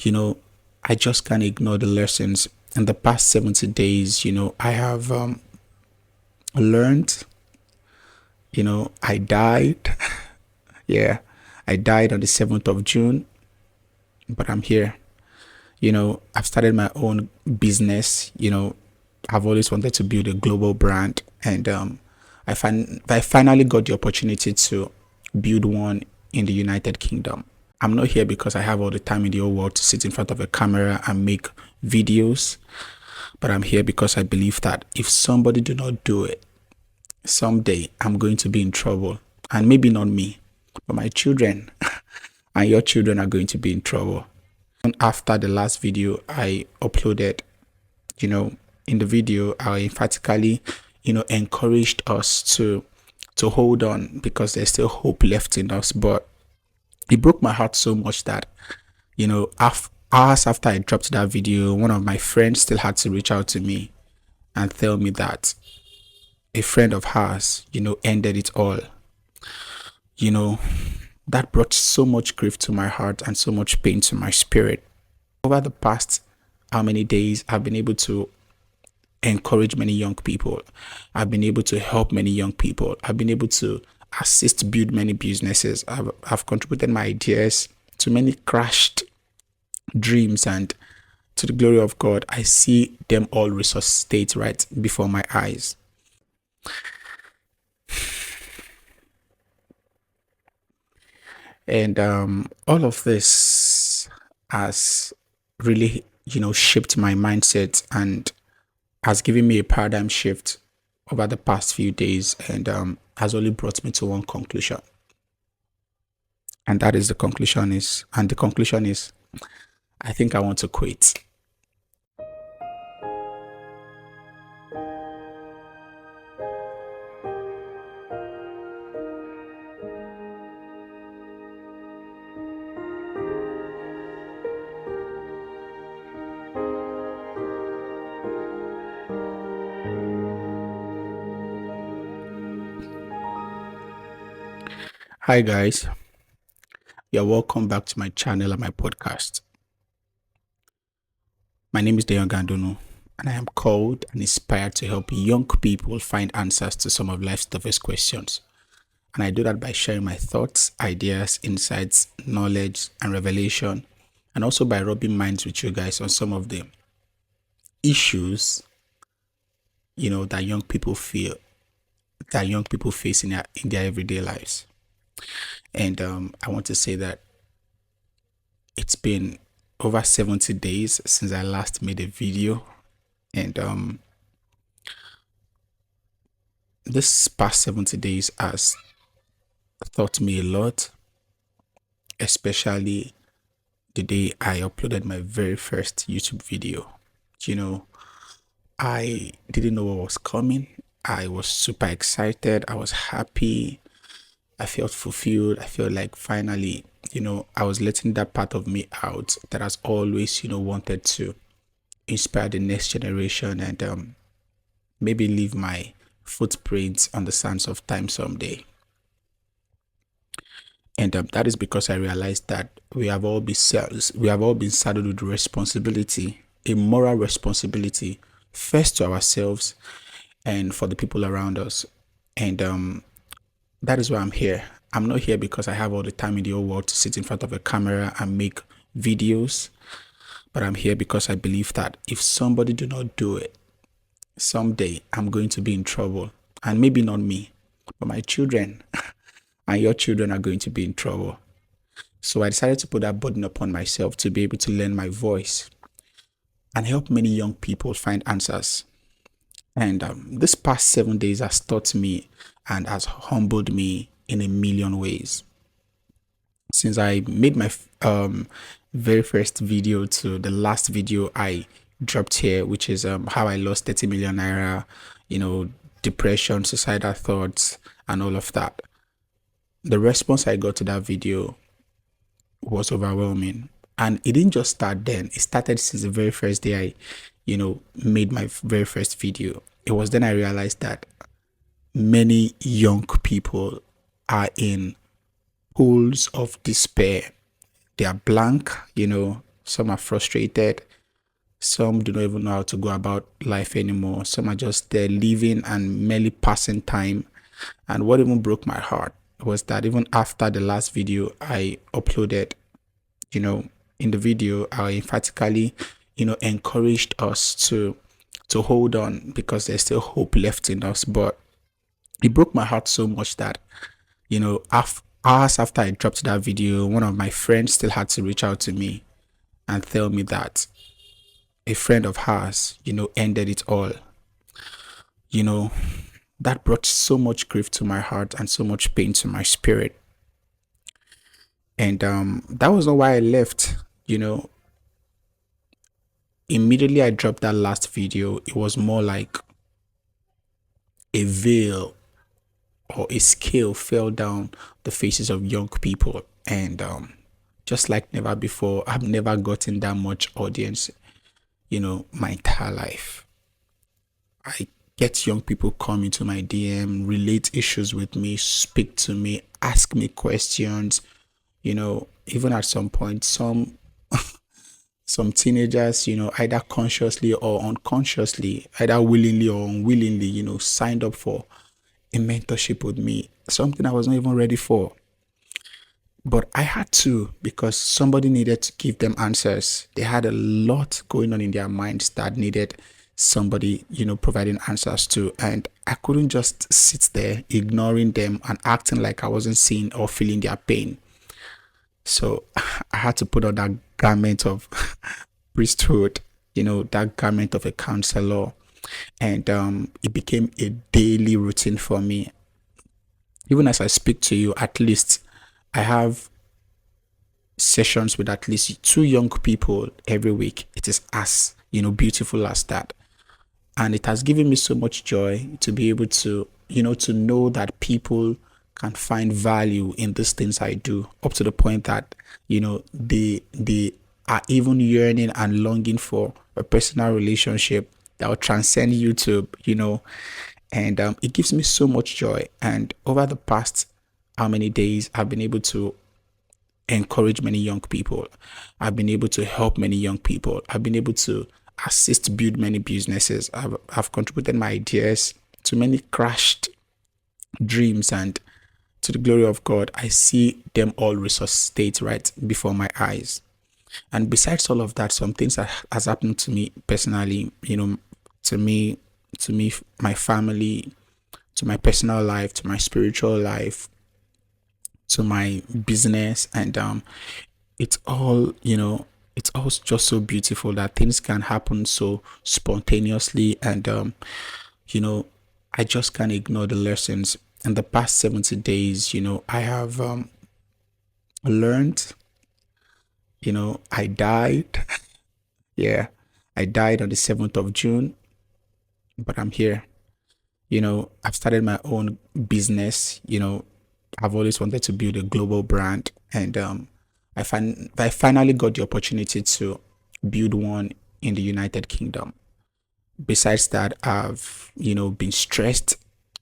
you know, I just can't ignore the lessons. In the past 70 days, I have learned, I died. Yeah, I died on the 7th of June, but I'm here. I've started my own business. I've always wanted to build a global brand, and I finally got the opportunity to build one in the United Kingdom. I'm not here because I have all the time in the whole world to sit in front of a camera and make videos, but I'm here because I believe that if somebody do not do it, someday I'm going to be in trouble, and maybe not me, but my children and your children are going to be in trouble. And after the last video I uploaded, you know, in the video, I emphatically, encouraged us to hold on because there's still hope left in us. But it broke my heart so much that, hours after I dropped that video, one of my friends still had to reach out to me and tell me that a friend of hers, ended it all. You know, that brought so much grief to my heart and so much pain to my spirit. Over the past how many days, I've been able to encourage many young people. I've been able to help many young people. I've been able to assist build many businesses. I've contributed my ideas to many crashed dreams, and to the glory of God, I see them all resuscitate right before my eyes. And all of this has really, shaped my mindset and has given me a paradigm shift over the past few days, and has only brought me to one conclusion. And that is the conclusion is, I think I want to quit. Hi guys, you're welcome back to my channel and my podcast. My name is DEYON and I am called and inspired to help young people find answers to some of life's toughest questions. And I do that by sharing my thoughts, ideas, insights, knowledge, and revelation, and also by rubbing minds with you guys on some of the issues, that young people face in their everyday lives. And I want to say that it's been over 70 days since I last made a video, and this past 70 days has taught me a lot, especially the day I uploaded my very first YouTube video. I didn't know what was coming. I was super excited. I was happy. I felt fulfilled. I felt like finally, I was letting that part of me out that has always, wanted to inspire the next generation and maybe leave my footprints on the sands of time someday. And that is because I realized that we have all been saddled with responsibility, a moral responsibility, first to ourselves and for the people around us. And that is why I'm here. I'm not here because I have all the time in the whole world to sit in front of a camera and make videos, but I'm here because I believe that if somebody do not do it, someday I'm going to be in trouble, and maybe not me, but my children and your children are going to be in trouble. So I decided to put that burden upon myself to be able to lend my voice and help many young people find answers. And this past 7 days has taught me and has humbled me in a million ways. Since I made my very first video to the last video I dropped here, which is how I lost 30 million naira, depression, suicidal thoughts, and all of that. The response I got to that video was overwhelming. And it didn't just start then. It started since the very first day I, made my very first video. It was then I realized that many young people are in pools of despair. They are blank, Some are frustrated. Some do not even know how to go about life anymore. Some are just there living and merely passing time. And what even broke my heart was that even after the last video I uploaded, you know, in the video, I emphatically, encouraged us to hold on because there's still hope left in us. But it broke my heart so much that, hours after I dropped that video, one of my friends still had to reach out to me and tell me that a friend of hers, ended it all. You know, that brought so much grief to my heart and so much pain to my spirit. And that was not why I left. Immediately I dropped that last video, it was more like a veil or a scale fell down the faces of young people. And just like never before, I've never gotten that much audience, my entire life. I get young people come into my DM, relate issues with me, speak to me, ask me questions. Even at some point, some teenagers, either consciously or unconsciously, either willingly or unwillingly, signed up for a mentorship with me, something I was not even ready for. But I had to because somebody needed to give them answers. They had a lot going on in their minds that needed somebody, providing answers to. And I couldn't just sit there ignoring them and acting like I wasn't seeing or feeling their pain. So I had to put on that garment of priesthood, that garment of a counselor. And it became a daily routine for me. Even as I speak to you, at least I have sessions with at least two young people every week. It is as, beautiful as that. And it has given me so much joy to be able to, to know that people can find value in these things I do, up to the point that, they are even yearning and longing for a personal relationship that will transcend YouTube, and it gives me so much joy. And over the past how many days, I've been able to encourage many young people. I've been able to help many young people. I've been able to assist build many businesses. I've contributed my ideas to many crashed dreams, and to the glory of God, I see them all resuscitate right before my eyes. And besides all of that, some things that has happened to me personally, to me, my family, to my personal life, to my spiritual life, to my business, and it's all, it's all just so beautiful that things can happen so spontaneously. And you know, I just can't ignore the lessons. In the past 70 days, I have learned, I died. Yeah, I died on the 7th of June, but I'm here. I've started my own business. I've always wanted to build a global brand, and I finally got the opportunity to build one in the United Kingdom. Besides that, I've been stressed.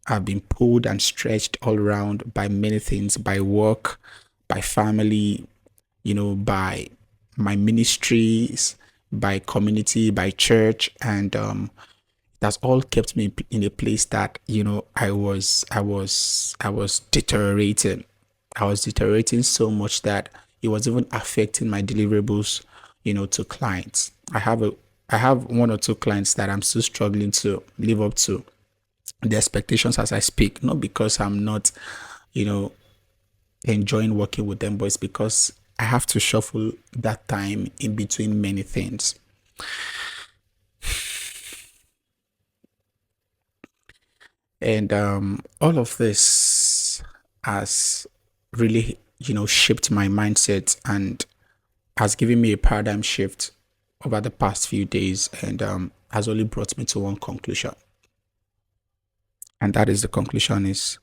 I've been pulled and stretched all around by many things, by work, by family, by my ministries, by community, by church, and that's all kept me in a place that I was deteriorating. I was deteriorating so much that it was even affecting my deliverables, to clients. I have one or two clients that I'm still struggling to live up to the expectations as I speak. Not because I'm not, you know, enjoying working with them, but it's because I have to shuffle that time in between many things. And all of this has really, shaped my mindset and has given me a paradigm shift over the past few days, and has only brought me to one conclusion. And that is the conclusion is,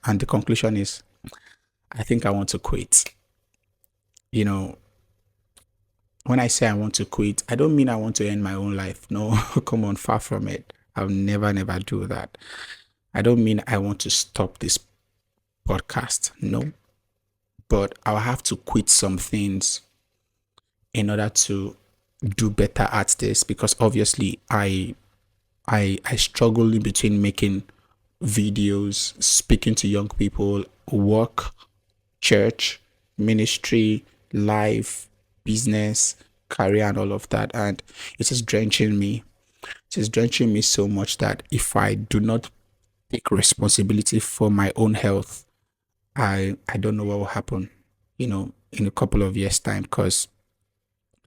I think I want to quit. You know, when I say I want to quit, I don't mean I want to end my own life. No, come on, far from it. I'll never do that. I don't mean I want to stop this podcast. No, but I'll have to quit some things in order to do better at this, because obviously I struggle in between making videos, speaking to young people, work, church, ministry, life, business, career, and all of that. And it is drenching me. It is drenching me so much that if I do not take responsibility for my own health, I don't know what will happen, in a couple of years' time, because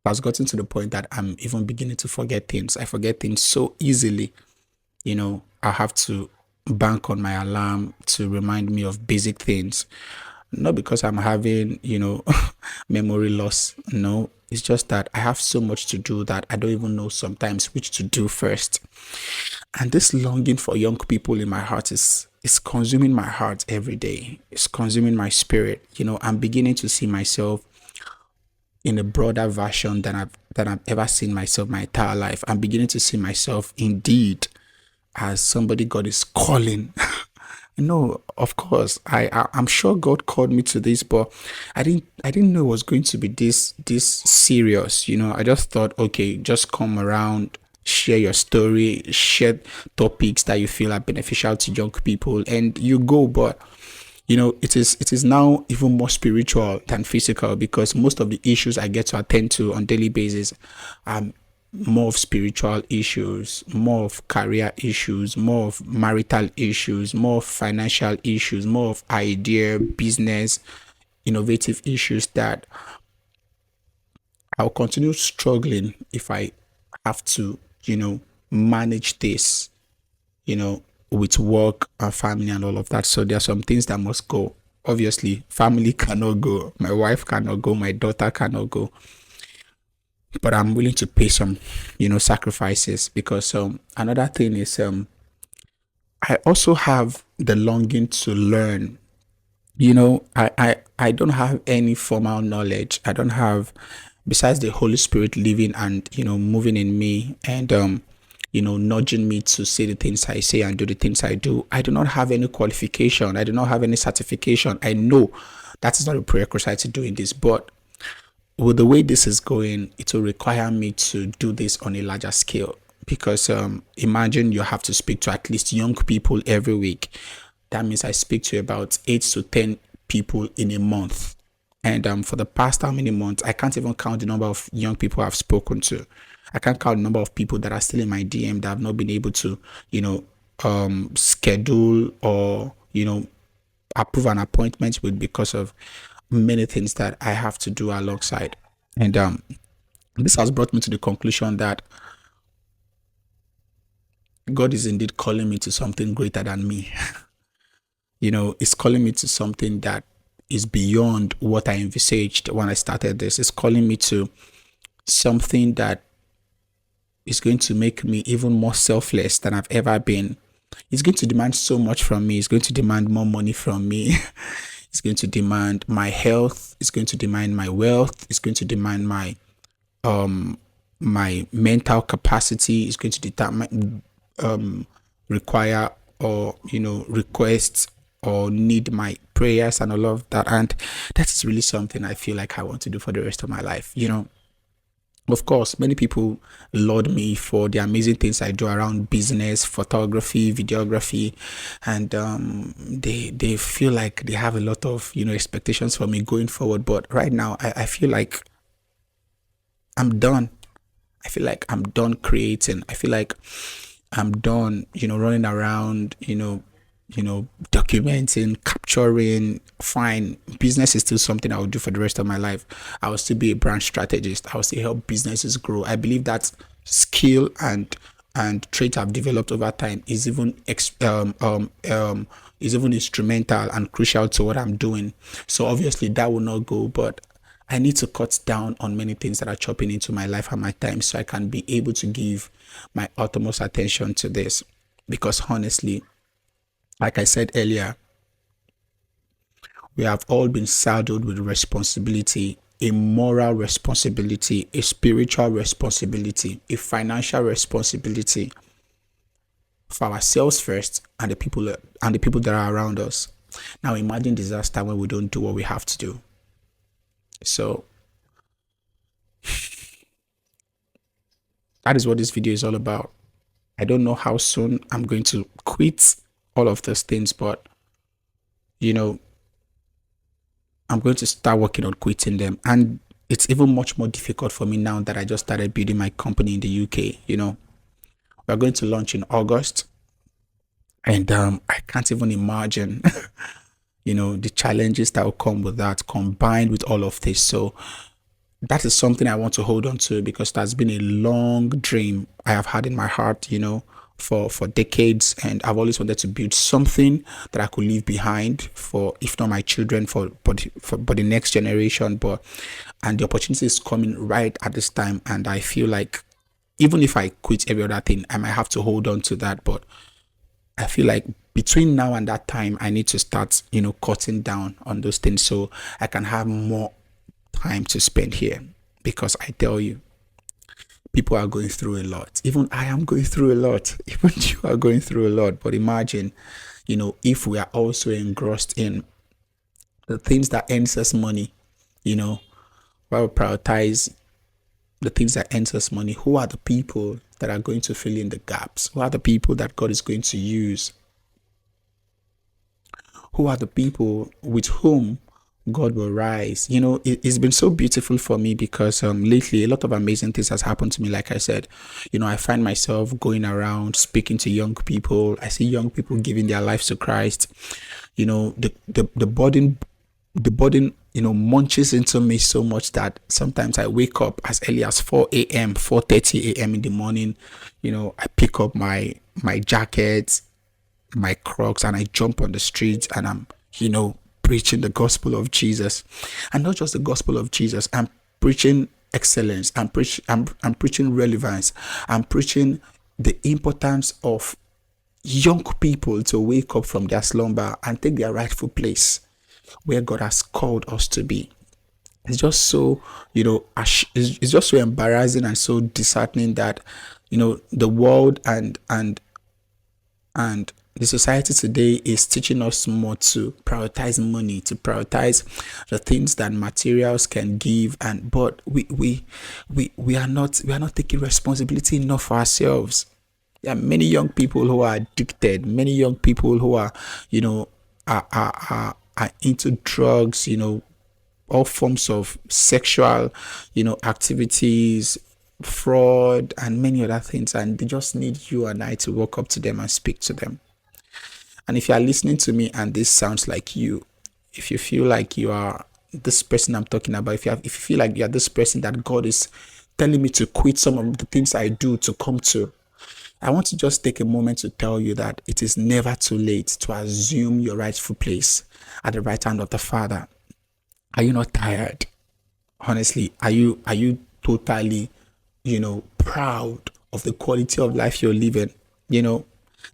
it has gotten to the point that I'm even beginning to forget things. I forget things so easily. I have to bank on my alarm to remind me of basic things. Not because I'm having, memory loss. No, it's just that I have so much to do that I don't even know sometimes which to do first. And this longing for young people in my heart is consuming my heart every day. It's consuming my spirit. I'm beginning to see myself in a broader version than I've ever seen myself my entire life. I'm beginning to see myself indeed as somebody God is calling. No, of course, I'm sure God called me to this, but I didn't know it was going to be this serious. I just thought, okay, just come around, share your story, share topics that you feel are beneficial to young people, and you go. But it is now even more spiritual than physical, because most of the issues I get to attend to on daily basis are more of spiritual issues, more of career issues, more of marital issues, more of financial issues, more of idea, business, innovative issues that I'll continue struggling if I have to, manage this, with work and family and all of that. So there are some things that must go. Obviously, family cannot go, my wife cannot go, my daughter cannot go, but I'm willing to pay some, sacrifices, because another thing is I also have the longing to learn. I don't have any formal knowledge. I don't have, besides the Holy Spirit living and moving in me, and nudging me to say the things I say and do the things I do. I do not have any qualification. I do not have any certification. I know that is not a prerequisite to doing this, but with the way this is going, it will require me to do this on a larger scale, because imagine you have to speak to at least young people every week. That means I speak to about 8 to 10 people in a month. And for the past how many months, I can't even count the number of young people I've spoken to. I can't count the number of people that are still in my DM that I've not been able to, schedule or, approve an appointment with, because of many things that I have to do alongside. And this has brought me to the conclusion that God is indeed calling me to something greater than me. It's calling me to something that is beyond what I envisaged when I started this. It's calling me to something that is going to make me even more selfless than I've ever been. It's going to demand so much from me. It's going to demand more money from me. It's going to demand my health. It's going to demand my wealth. It's going to demand um my mental capacity. It's going to determine require, or request or need my prayers and all of that. And that is really something I feel like I want to do for the rest of my life. Of course, many people laud me for the amazing things I do around business, photography, videography, and they feel like they have a lot of expectations for me going forward. But right now, I feel like I'm done. I feel like I'm done creating. I feel like I'm done, running around, documenting, capturing. Fine. Business is still something I will do for the rest of my life. I will still be a brand strategist. I will still help businesses grow. I believe that skill and trait I've developed over time is even instrumental and crucial to what I'm doing. So obviously that will not go, but I need to cut down on many things that are chopping into my life and my time, so I can be able to give my utmost attention to this. Because honestly, like I said earlier, we have all been saddled with responsibility, a moral responsibility, a spiritual responsibility, a financial responsibility for ourselves first, and the people that are around us. Now imagine disaster when we don't do what we have to do. So That is what this video is all about. I don't know how soon I'm going to quit all of those things, but you know, I'm going to start working on quitting them. And it's even much more difficult for me now that I just started building my company in the UK. We're going to launch in August, and I can't even imagine, the challenges that will come with that combined with all of this. So that is something I want to hold on to because that's been a long dream I have had in my heart, for decades, and I've always wanted to build something that I could leave behind for, if not my children, for the next generation. But and the opportunity is coming right at this time, and I feel like even if I quit every other thing, I might have to hold on to that. But I feel like between now and that time, I need to start, cutting down on those things so I can have more time to spend here. Because I tell you, people are going through a lot. Even I am going through a lot. Even you are going through a lot. But imagine, if we are also engrossed in the things that earns us money, while we prioritize the things that earns us money, who are the people that are going to fill in the gaps? Who are the people that God is going to use? Who are the people with whom God will rise? It's been so beautiful for me because lately a lot of amazing things has happened to me. Like I said, I find myself going around speaking to young people. I see young people giving their lives to Christ. The burden munches into me so much that sometimes I wake up as early as 4 a.m., 4:30 a.m. in the morning. I pick up my jacket, my Crocs, and I jump on the streets, and I'm, preaching the gospel of Jesus. And not just the gospel of Jesus, I'm preaching excellence. I'm preaching relevance. I'm preaching the importance of young people to wake up from their slumber and take their rightful place where God has called us to be. It's just so, it's just so embarrassing and so disheartening that, the world and the society today is teaching us more to prioritize money, to prioritize the things that materials can give, and but we are not taking responsibility enough for ourselves. There are many young people who are addicted, many young people who are, are into drugs, all forms of sexual, activities, fraud, and many other things. And they just need you and I to walk up to them and speak to them. And if you are listening to me and this sounds like you, if you feel like you are this person I'm talking about, if you feel like you are this person that God is telling me to quit some of the things I do to come to, I want to just take a moment to tell you that it is never too late to assume your rightful place at the right hand of the Father. Are you not tired? Honestly, are you totally, proud of the quality of life you're living?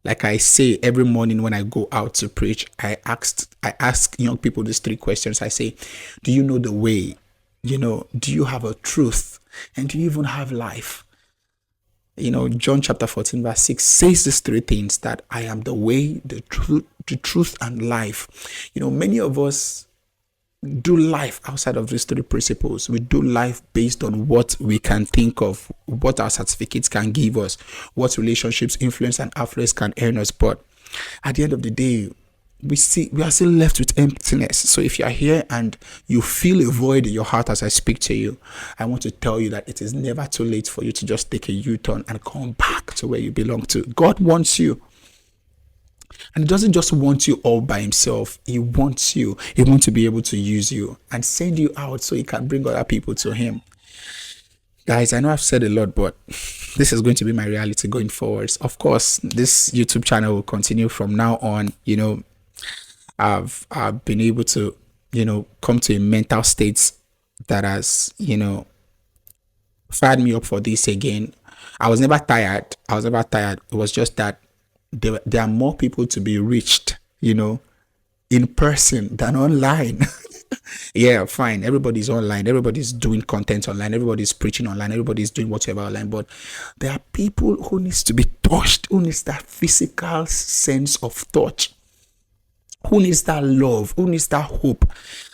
Like I say every morning when I go out to preach, I ask young people these three questions. I say, do you know the way? Do you have a truth? And do you even have life? John chapter 14 verse 6 says these three things, that I am the way, the truth and life. Many of us do life outside of these three principles. We do life based on what we can think of, what our certificates can give us, what relationships, influence, and affluence can earn us. But at the end of the day, we are still left with emptiness. So if you are here and you feel a void in your heart as I speak to you, I want to tell you that it is never too late for you to just take a U-turn and come back to where you belong to. God wants you. And he doesn't just want you all by himself. He wants you. He wants to be able to use you and send you out so he can bring other people to him. Guys, I know I've said a lot, but this is going to be my reality going forwards. Of course, this YouTube channel will continue from now on. I've been able to, come to a mental state that has, fired me up for this again. I was never tired. It was just that there are more people to be reached, in person than online. Yeah, fine. Everybody's online. Everybody's doing content online. Everybody's preaching online. Everybody's doing whatever online. But there are people who needs to be touched, who needs that physical sense of touch, who needs that love, who needs that hope.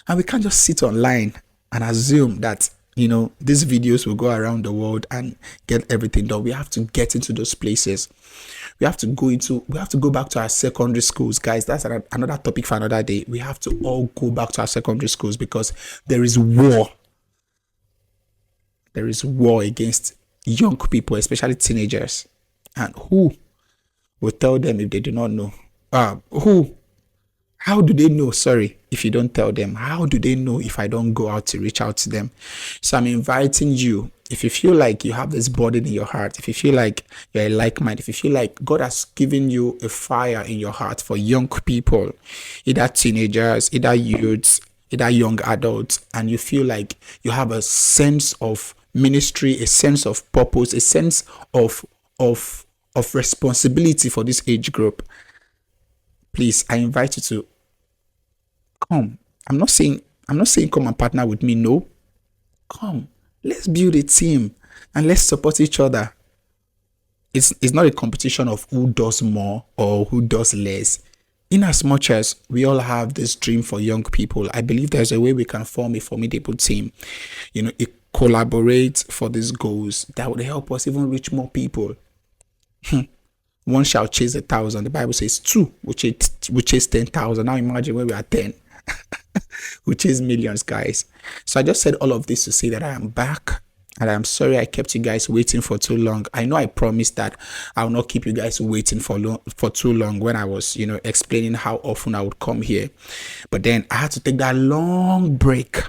And we can't just sit online and assume that These videos will go around the world and get everything done. We have to get into those places. We have to go back to our secondary schools, guys. That's another topic for another day. We have to all go back to our secondary schools because there is war. There is war against young people, especially teenagers. And who will tell them if they do not know? Who How do they know? Sorry, if you don't tell them, how do they know if I don't go out to reach out to them? So I'm inviting you. If you feel like you have this burden in your heart, if you feel like you're a like mind, if you feel like God has given you a fire in your heart for young people, either teenagers, either youths, either young adults, and you feel like you have a sense of ministry, a sense of purpose, a sense of responsibility for this age group, please, I invite you to come. I'm not saying come and partner with me. No, come. Let's build a team and let's support each other. It's not a competition of who does more or who does less. In as much as we all have this dream for young people, I believe there's a way we can form a formidable team. It collaborate for these goals that would help us even reach more people. One shall chase 1,000. The Bible says two will chase 10,000. Now imagine when we are 10. We chase millions, guys. So I just said all of this to say that I am back. And I'm sorry I kept you guys waiting for too long. I know I promised that I will not keep you guys waiting for too long when I was, explaining how often I would come here. But then I had to take that long break.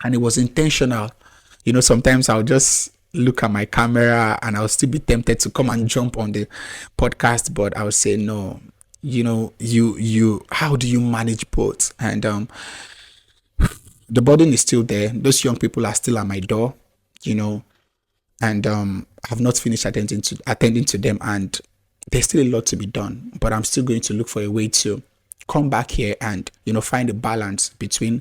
And it was intentional. Sometimes I'll just look at my camera and I'll still be tempted to come and jump on the podcast, but I'll say no. You how do you manage both? And the burden is still there. Those young people are still at my door, and I've not finished attending to them, and there's still a lot to be done. But I'm still going to look for a way to come back here and find a balance between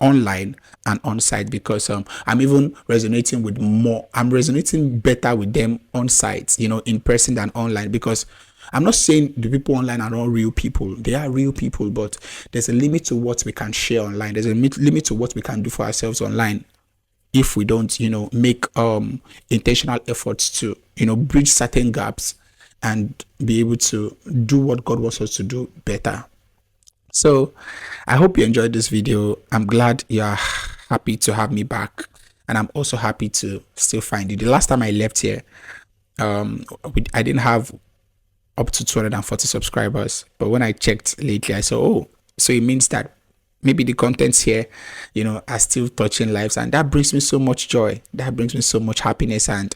online and on site, because I'm even resonating with more. I'm resonating better with them on site, in person than online, because I'm not saying the people online are not real people. They are real people, but there's a limit to what we can share online. There's a limit to what we can do for ourselves online if we don't, make intentional efforts to, bridge certain gaps and be able to do what God wants us to do better. So I hope you enjoyed this video. I'm glad you're happy to have me back, and I'm also happy to still find you. The last time I left here, I didn't have up to 240 subscribers, but when I checked lately, I saw, so it means that maybe the contents here, are still touching lives, and that brings me so much joy. That brings me so much happiness and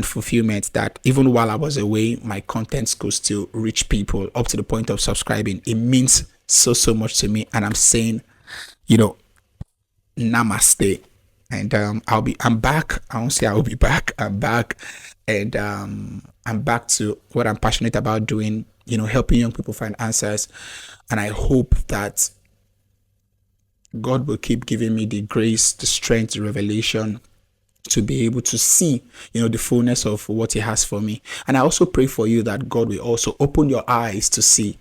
fulfillment, that even while I was away, my contents could still reach people up to the point of subscribing. It means so much to me, and I'm saying, namaste. And I'm back. I won't say I will be back. I'm back, and I'm back to what I'm passionate about doing, helping young people find answers. And I hope that God will keep giving me the grace, the strength, the revelation to be able to see, the fullness of what He has for me. And I also pray for you that God will also open your eyes to see.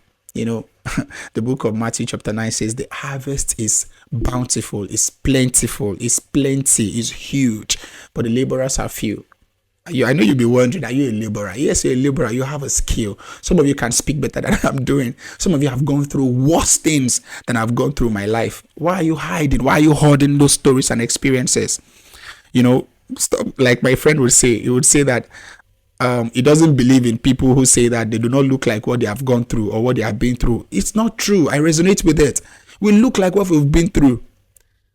The book of Matthew chapter 9 says the harvest is bountiful, is plentiful, is plenty, is huge, but the laborers are few. I know you'll be wondering, are you a laborer? Yes, you're a laborer. You have a skill. Some of you can speak better than I'm doing. Some of you have gone through worse things than I've gone through my life. Why are you hiding? Why are you hoarding those stories and experiences? Stop. Like my friend would say, he would say that he doesn't believe in people who say that they do not look like what they have gone through or what they have been through. It's not true. I resonate with it. We look like what we've been through,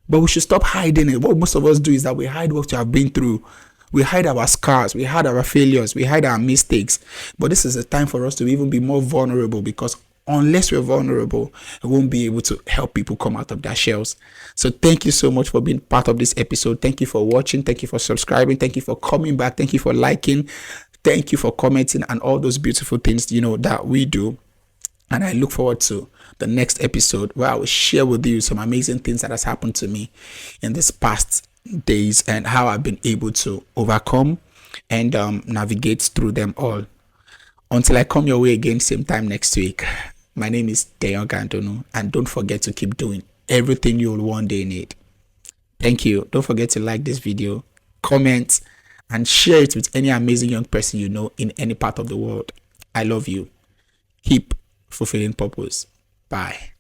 but we should stop hiding it. What most of us do is that we hide what we have been through. We hide our scars, we hide our failures, we hide our mistakes. But this is a time for us to even be more vulnerable, because unless we're vulnerable, we won't be able to help people come out of their shells. So thank you so much for being part of this episode. Thank you for watching. Thank you for subscribing. Thank you for coming back. Thank you for liking. Thank you for commenting and all those beautiful things, that we do. And I look forward to the next episode where I will share with you some amazing things that has happened to me in this past days and how I've been able to overcome and navigate through them all. Until I come your way again, same time next week. My name is DEYON, and don't forget to keep doing everything you'll one day need. Thank you. Don't forget to like this video, comment, and share it with any amazing young person you know in any part of the world. I love you. Keep fulfilling purpose. Bye.